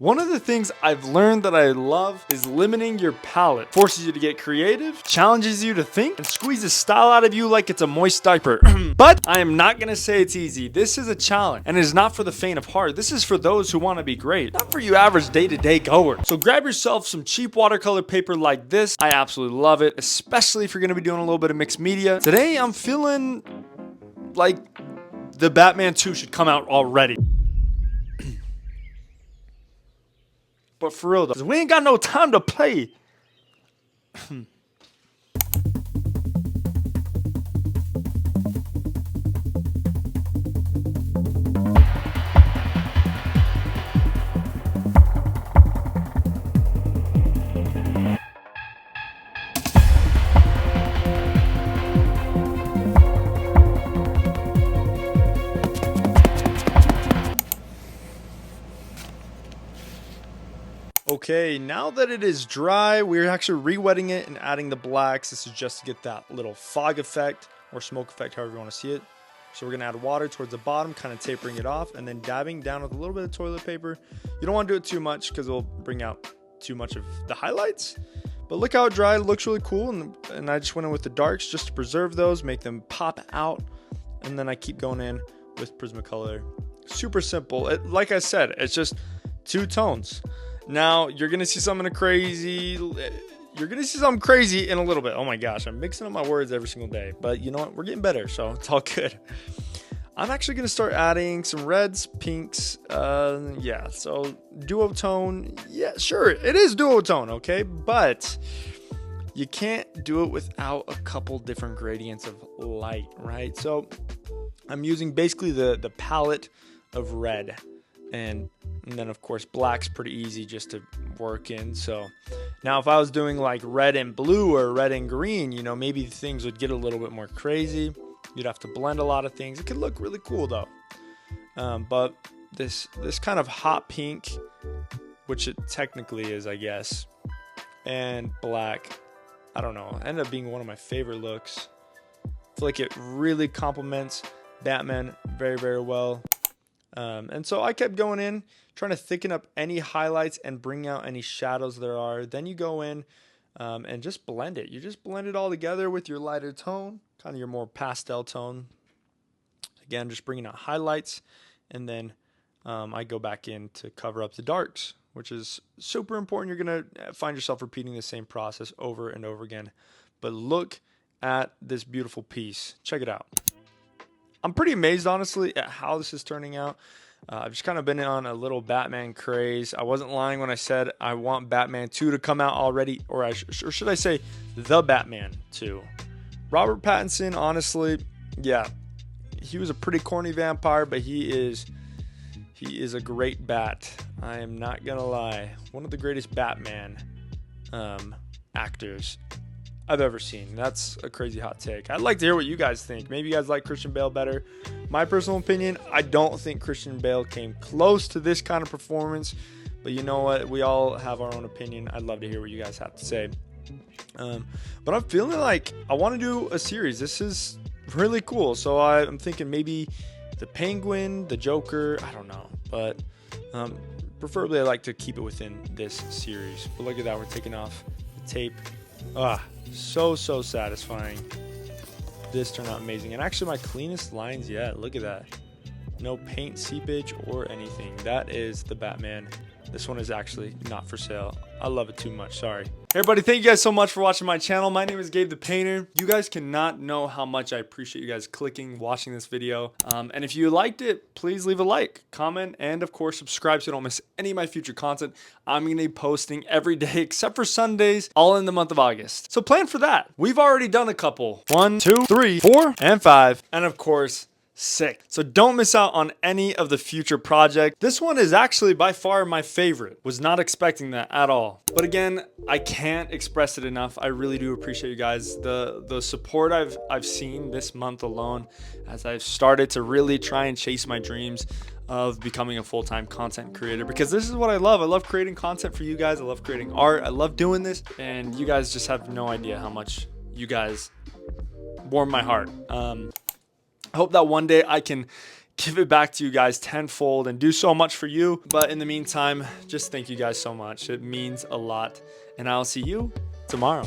One of the things I've learned that I love is limiting your palette. Forces you to get creative, challenges you to think, and squeezes style out of you like it's a moist diaper. But I am not gonna say it's easy. This is a challenge, and it is not for the faint of heart. This is for those who wanna be great, not for you average day-to-day goers. So grab yourself some cheap watercolor paper like this. I absolutely love it, especially if you're gonna be doing a little bit of mixed media. Today, I'm feeling like the Batman 2 should come out already. But for real though, we ain't got no time to play. Okay, now that it is dry, we're actually re-wetting it and adding the blacks. This is just to get that little fog effect or smoke effect, however you want to see it. So we're going to add water towards the bottom, kind of tapering it off, and then dabbing down with a little bit of toilet paper. You don't want to do it too much because it'll bring out too much of the highlights. But look how it dried. It looks really cool, and I just went in with the darks just to preserve those, make them pop out, and then I keep going in with Prismacolor. Super simple. Like I said, it's just two tones. Now, you're going to see something crazy. You're going to see something crazy in a little bit. Oh my gosh, I'm mixing up my words every single day. But you know what? We're getting better, so it's all good. I'm actually going to start adding some reds, pinks. Yeah, so duotone. Yeah, sure, it is duotone, okay? But you can't do it without a couple different gradients of light, right? So I'm using basically the palette of red. And then of course black's pretty easy just to work in. So now if I was doing like red and blue or red and green, you know, maybe things would get a little bit more crazy. You'd have to blend a lot of things. It could look really cool though. But this kind of hot pink, which it technically is, I guess, and black, I don't know, ended up being one of my favorite looks. I feel like it really complements Batman very, very well. And so I kept going in, trying to thicken up any highlights and bring out any shadows there are. Then you go in and just blend it. You just blend it all together with your lighter tone, kind of your more pastel tone. Again, just bringing out highlights. And then I go back in to cover up the darks, which is super important. You're going to find yourself repeating the same process over and over again. But look at this beautiful piece. Check it out. I'm pretty amazed, honestly, at how this is turning out. I've just kind of been on a little Batman craze. I wasn't lying when I said I want Batman 2 to come out already, or should I say the Batman 2. Robert Pattinson, honestly, yeah, he was a pretty corny vampire, but he is a great bat. I am not gonna lie. One of the greatest Batman actors I've ever seen. That's a crazy hot take. I'd like to hear what you guys think. Maybe you guys like Christian Bale better. My personal opinion, I don't think Christian Bale came close to this kind of performance, but you know what? We all have our own opinion. I'd love to hear what you guys have to say. But I'm feeling like I want to do a series. This is really cool. So I'm thinking maybe the Penguin, the Joker, I don't know. But preferably I like to keep it within this series. But look at that. We're taking off the tape. So satisfying. This turned out amazing, and actually my cleanest lines yet. Look at that. No paint seepage or anything. That is the Batman. This one is actually not for sale. I love it too much. Sorry. Hey everybody, thank you guys so much for watching my channel. My name is Gabe the Painter. You guys cannot know how much I appreciate you guys clicking, watching this video. And if you liked it, please leave a like, comment, and of course subscribe so you don't miss any of my future content. I'm going to be posting every day except for Sundays, all in the month of August. So plan for that. We've already done a couple. 1, 2, 3, 4, and 5. And of course, 6. So don't miss out on any of the future projects. This one is actually by far my favorite. Was not expecting that at all. But again, I can't express it enough. I really do appreciate you guys. The support I've seen this month alone as I've started to really try and chase my dreams of becoming a full-time content creator, because this is what I love. I love creating content for you guys. I love creating art. I love doing this, and you guys just have no idea how much you guys warm my heart. I hope that one day I can give it back to you guys tenfold and do so much for you. But in the meantime, just thank you guys so much. It means a lot. And I'll see you tomorrow.